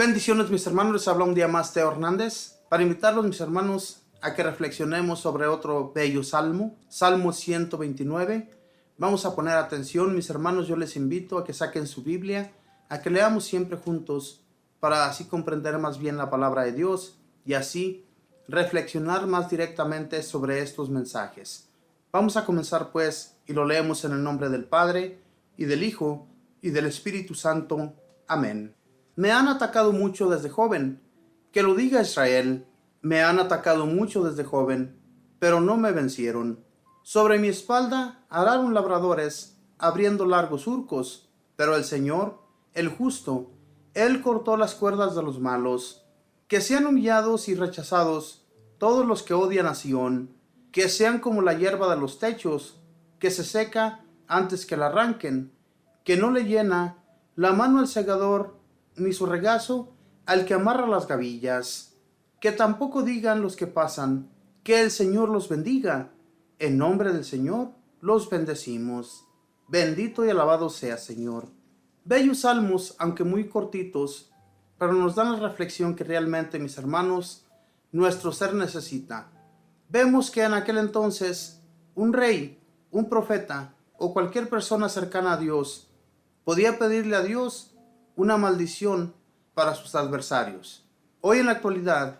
Bendiciones, mis hermanos, les habla un día más Teo Hernández para invitarlos, mis hermanos, a que reflexionemos sobre otro bello salmo, Salmo 129. Vamos a poner atención, mis hermanos, yo les invito a que saquen su Biblia, a que leamos siempre juntos para así comprender más bien la palabra de Dios y así reflexionar más directamente sobre estos mensajes. Vamos a comenzar pues y lo leemos en el nombre del Padre y del Hijo y del Espíritu Santo. Amén. Me han atacado mucho desde joven, que lo diga Israel, me han atacado mucho desde joven, pero no me vencieron. Sobre mi espalda araron labradores, abriendo largos surcos, pero el Señor, el justo, Él cortó las cuerdas de los malos. Que sean humillados y rechazados todos los que odian a Sión, que sean como la hierba de los techos, que se seca antes que la arranquen, que no le llena la mano al segador, ni su regazo al que amarra las gavillas. Que tampoco digan los que pasan, que el Señor los bendiga. En nombre del Señor los bendecimos. Bendito y alabado sea, Señor. Bellos salmos, aunque muy cortitos, pero nos dan la reflexión que realmente, mis hermanos, nuestro ser necesita. Vemos que en aquel entonces, un rey, un profeta o cualquier persona cercana a Dios podía pedirle a Dios una maldición para sus adversarios. Hoy en la actualidad,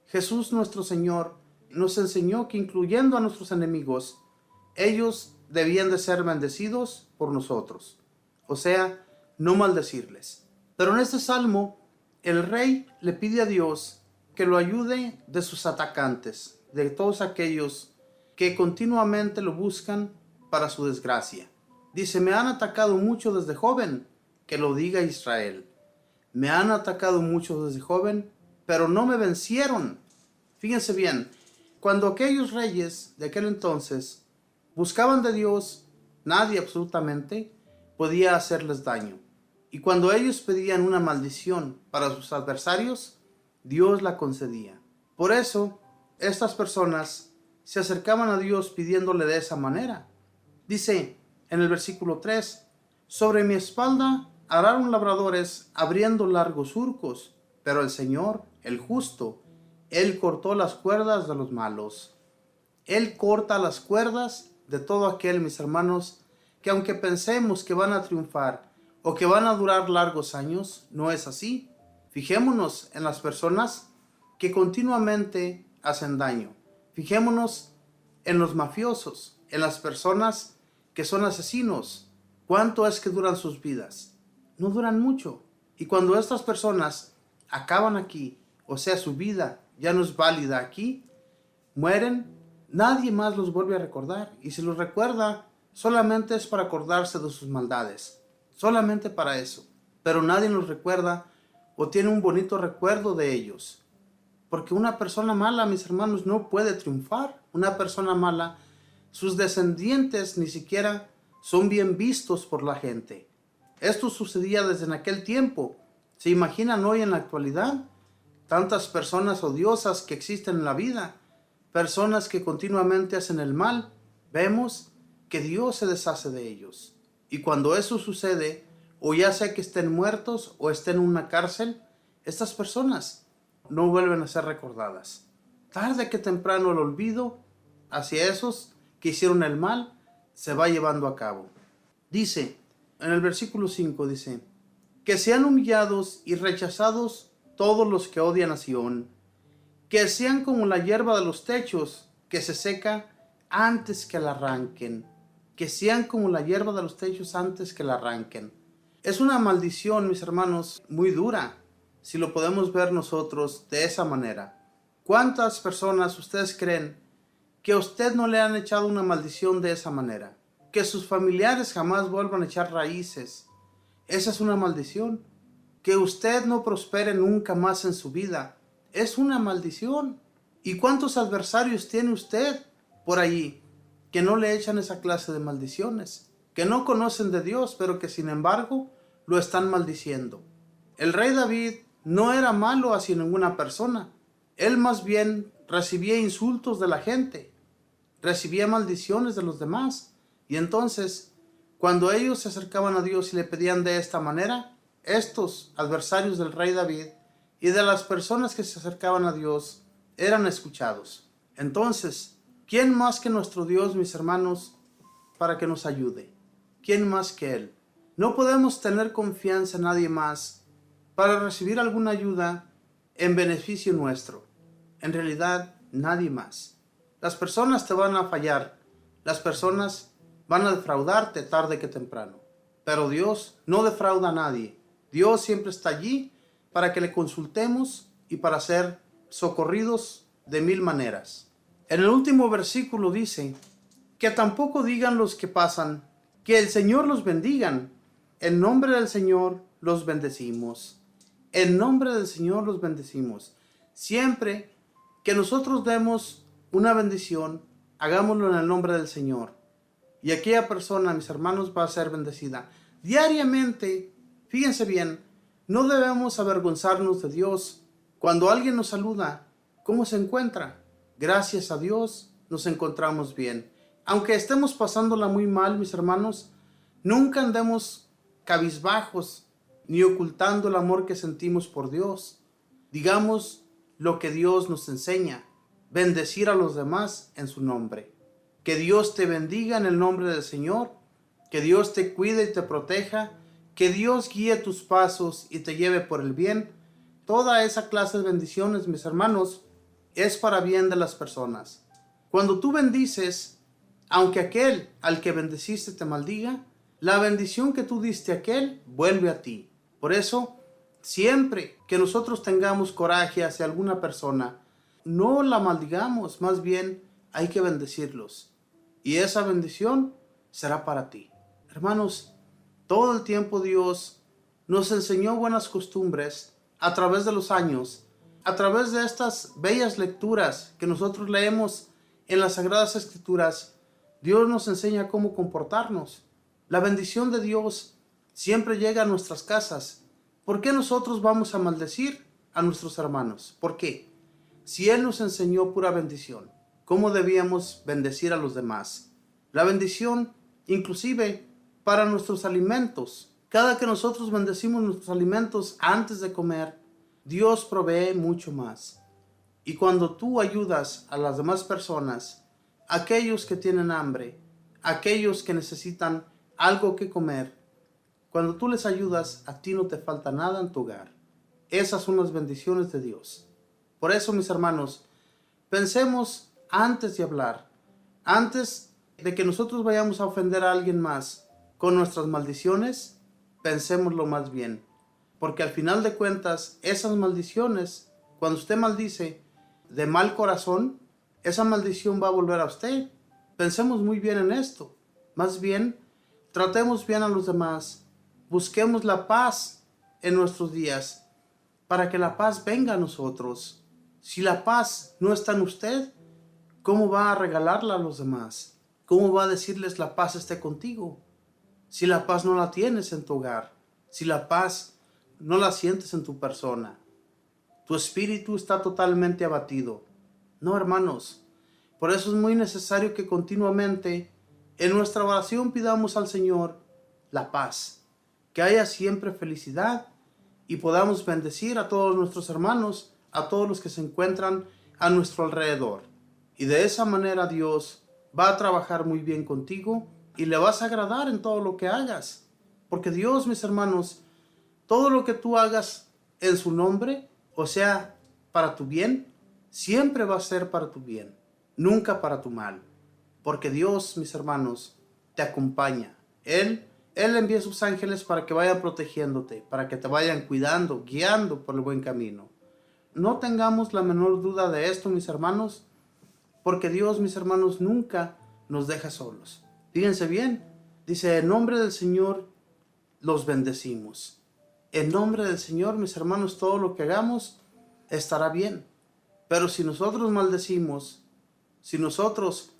Jesús nuestro Señor nos enseñó que incluyendo a nuestros enemigos, ellos debían de ser bendecidos por nosotros. O sea, no maldecirles. Pero en este salmo, el rey le pide a Dios que lo ayude de sus atacantes, de todos aquellos que continuamente lo buscan para su desgracia. Dice, me han atacado mucho desde joven, que lo diga Israel. Me han atacado mucho desde joven, pero no me vencieron. Fíjense bien, cuando aquellos reyes de aquel entonces buscaban de Dios, nadie absolutamente podía hacerles daño. Y cuando ellos pedían una maldición para sus adversarios, Dios la concedía. Por eso, estas personas se acercaban a Dios pidiéndole de esa manera. Dice en el versículo 3, sobre mi espalda araron labradores abriendo largos surcos, pero el Señor, el justo, Él cortó las cuerdas de los malos. Él corta las cuerdas de todo aquel, mis hermanos, que aunque pensemos que van a triunfar o que van a durar largos años, no es así. Fijémonos en las personas que continuamente hacen daño. Fijémonos en los mafiosos, en las personas que son asesinos. ¿Cuánto es que duran sus vidas? No duran mucho. Y cuando estas personas acaban aquí, o sea, su vida ya no es válida aquí, mueren, nadie más los vuelve a recordar. Y si los recuerda, solamente es para acordarse de sus maldades. Solamente para eso. Pero nadie los recuerda o tiene un bonito recuerdo de ellos. Porque una persona mala, mis hermanos, no puede triunfar. Una persona mala, sus descendientes ni siquiera son bien vistos por la gente. Esto sucedía desde en aquel tiempo. ¿Se imaginan hoy en la actualidad? Tantas personas odiosas que existen en la vida. Personas que continuamente hacen el mal. Vemos que Dios se deshace de ellos. Y cuando eso sucede, o ya sea que estén muertos o estén en una cárcel, estas personas no vuelven a ser recordadas. Tarde que temprano el olvido hacia esos que hicieron el mal se va llevando a cabo. Dice, en el versículo 5 dice, que sean humillados y rechazados todos los que odian a Sión, que sean como la hierba de los techos, que se seca antes que la arranquen, que sean como la hierba de los techos antes que la arranquen. Es una maldición, mis hermanos, muy dura, si lo podemos ver nosotros de esa manera. ¿Cuántas personas ustedes creen que a usted no le han echado una maldición de esa manera? Que sus familiares jamás vuelvan a echar raíces. Esa es una maldición. Que usted no prospere nunca más en su vida. Es una maldición. ¿Y cuántos adversarios tiene usted por allí que no le echan esa clase de maldiciones? Que no conocen de Dios, pero que sin embargo lo están maldiciendo. El rey David no era malo hacia ninguna persona. Él más bien recibía insultos de la gente. Recibía maldiciones de los demás. Y entonces, cuando ellos se acercaban a Dios y le pedían de esta manera, estos adversarios del rey David y de las personas que se acercaban a Dios eran escuchados. Entonces, ¿quién más que nuestro Dios, mis hermanos, para que nos ayude? ¿Quién más que Él? No podemos tener confianza en nadie más para recibir alguna ayuda en beneficio nuestro. En realidad, nadie más. Las personas te van a fallar. Las personas van a defraudarte tarde que temprano. Pero Dios no defrauda a nadie. Dios siempre está allí para que le consultemos y para ser socorridos de mil maneras. En el último versículo dice que tampoco digan los que pasan, que el Señor los bendigan. En nombre del Señor los bendecimos. En nombre del Señor los bendecimos. Siempre que nosotros demos una bendición, hagámoslo en el nombre del Señor. Y aquella persona, mis hermanos, va a ser bendecida. Diariamente, fíjense bien, no debemos avergonzarnos de Dios. Cuando alguien nos saluda, ¿cómo se encuentra? Gracias a Dios, nos encontramos bien. Aunque estemos pasándola muy mal, mis hermanos, nunca andemos cabizbajos ni ocultando el amor que sentimos por Dios. Digamos lo que Dios nos enseña, bendecir a los demás en su nombre. Que Dios te bendiga en el nombre del Señor, que Dios te cuide y te proteja, que Dios guíe tus pasos y te lleve por el bien. Toda esa clase de bendiciones, mis hermanos, es para bien de las personas. Cuando tú bendices, aunque aquel al que bendeciste te maldiga, la bendición que tú diste a aquel vuelve a ti. Por eso, siempre que nosotros tengamos coraje hacia alguna persona, no la maldigamos, más bien hay que bendecirlos. Y esa bendición será para ti. Hermanos, todo el tiempo Dios nos enseñó buenas costumbres a través de los años, a través de estas bellas lecturas que nosotros leemos en las Sagradas Escrituras. Dios nos enseña cómo comportarnos. La bendición de Dios siempre llega a nuestras casas. ¿Por qué nosotros vamos a maldecir a nuestros hermanos? ¿Por qué? Si Él nos enseñó pura bendición, ¿cómo debíamos bendecir a los demás? La bendición, inclusive, para nuestros alimentos. Cada que nosotros bendecimos nuestros alimentos antes de comer, Dios provee mucho más. Y cuando tú ayudas a las demás personas, aquellos que tienen hambre, aquellos que necesitan algo que comer, cuando tú les ayudas, a ti no te falta nada en tu hogar. Esas son las bendiciones de Dios. Por eso, mis hermanos, pensemos antes de hablar, antes de que nosotros vayamos a ofender a alguien más con nuestras maldiciones, pensémoslo más bien. Porque al final de cuentas, esas maldiciones, cuando usted maldice de mal corazón, esa maldición va a volver a usted. Pensemos muy bien en esto. Más bien, tratemos bien a los demás. Busquemos la paz en nuestros días para que la paz venga a nosotros. Si la paz no está en usted, ¿cómo va a regalarla a los demás? ¿Cómo va a decirles la paz esté contigo? Si la paz no la tienes en tu hogar, si la paz no la sientes en tu persona, tu espíritu está totalmente abatido. No, hermanos, por eso es muy necesario que continuamente en nuestra oración pidamos al Señor la paz, que haya siempre felicidad y podamos bendecir a todos nuestros hermanos, a todos los que se encuentran a nuestro alrededor. Y de esa manera Dios va a trabajar muy bien contigo y le vas a agradar en todo lo que hagas. Porque Dios, mis hermanos, todo lo que tú hagas en su nombre, o sea, para tu bien, siempre va a ser para tu bien, nunca para tu mal. Porque Dios, mis hermanos, te acompaña. Él envía sus ángeles para que vayan protegiéndote, para que te vayan cuidando, guiando por el buen camino. No tengamos la menor duda de esto, mis hermanos, porque Dios, mis hermanos, nunca nos deja solos. Fíjense bien, dice, en nombre del Señor los bendecimos. En nombre del Señor, mis hermanos, todo lo que hagamos estará bien. Pero si nosotros maldecimos, si nosotros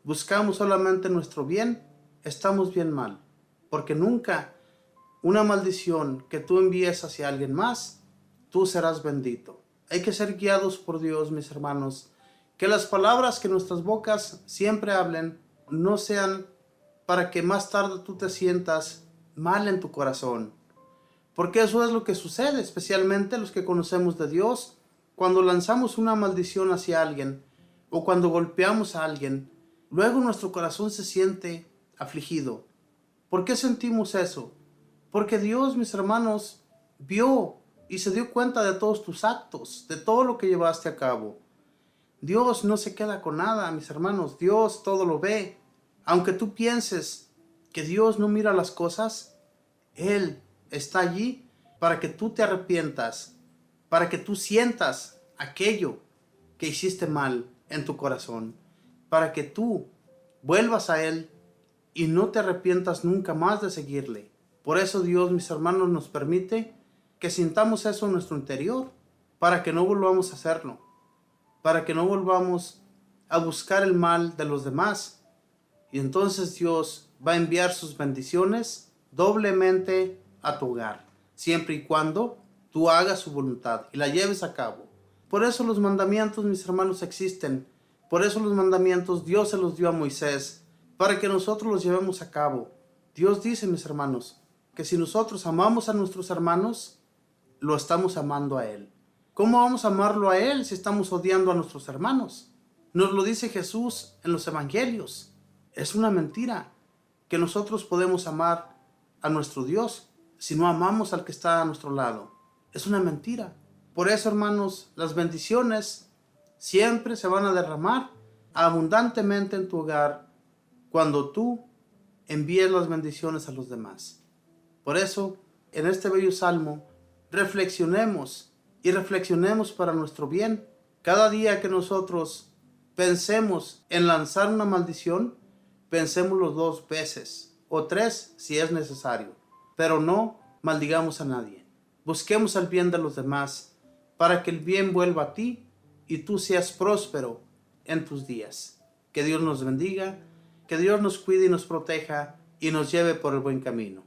buscamos solamente nuestro bien, estamos bien mal. Porque nunca una maldición que tú envíes hacia alguien más, tú serás bendito. Hay que ser guiados por Dios, mis hermanos. Que las palabras que nuestras bocas siempre hablen no sean para que más tarde tú te sientas mal en tu corazón. Porque eso es lo que sucede, especialmente los que conocemos de Dios. Cuando lanzamos una maldición hacia alguien o cuando golpeamos a alguien, luego nuestro corazón se siente afligido. ¿Por qué sentimos eso? Porque Dios, mis hermanos, vio y se dio cuenta de todos tus actos, de todo lo que llevaste a cabo. Dios no se queda con nada, mis hermanos. Dios todo lo ve. Aunque tú pienses que Dios no mira las cosas, Él está allí para que tú te arrepientas, para que tú sientas aquello que hiciste mal en tu corazón, para que tú vuelvas a Él y no te arrepientas nunca más de seguirle. Por eso Dios, mis hermanos, nos permite que sintamos eso en nuestro interior, para que no volvamos a hacerlo, para que no volvamos a buscar el mal de los demás. Y entonces Dios va a enviar sus bendiciones doblemente a tu hogar, siempre y cuando tú hagas su voluntad y la lleves a cabo. Por eso los mandamientos, mis hermanos, existen. Por eso los mandamientos Dios se los dio a Moisés, para que nosotros los llevemos a cabo. Dios dice, mis hermanos, que si nosotros amamos a nuestros hermanos, lo estamos amando a Él. ¿Cómo vamos a amarlo a Él si estamos odiando a nuestros hermanos? Nos lo dice Jesús en los evangelios. Es una mentira que nosotros podemos amar a nuestro Dios si no amamos al que está a nuestro lado. Es una mentira. Por eso, hermanos, las bendiciones siempre se van a derramar abundantemente en tu hogar cuando tú envíes las bendiciones a los demás. Por eso, en este bello salmo, reflexionemos y reflexionemos para nuestro bien. Cada día que nosotros pensemos en lanzar una maldición, pensémoslo 2 veces o 3 si es necesario, pero no maldigamos a nadie. Busquemos el bien de los demás para que el bien vuelva a ti y tú seas próspero en tus días. Que Dios nos bendiga, que Dios nos cuide y nos proteja y nos lleve por el buen camino.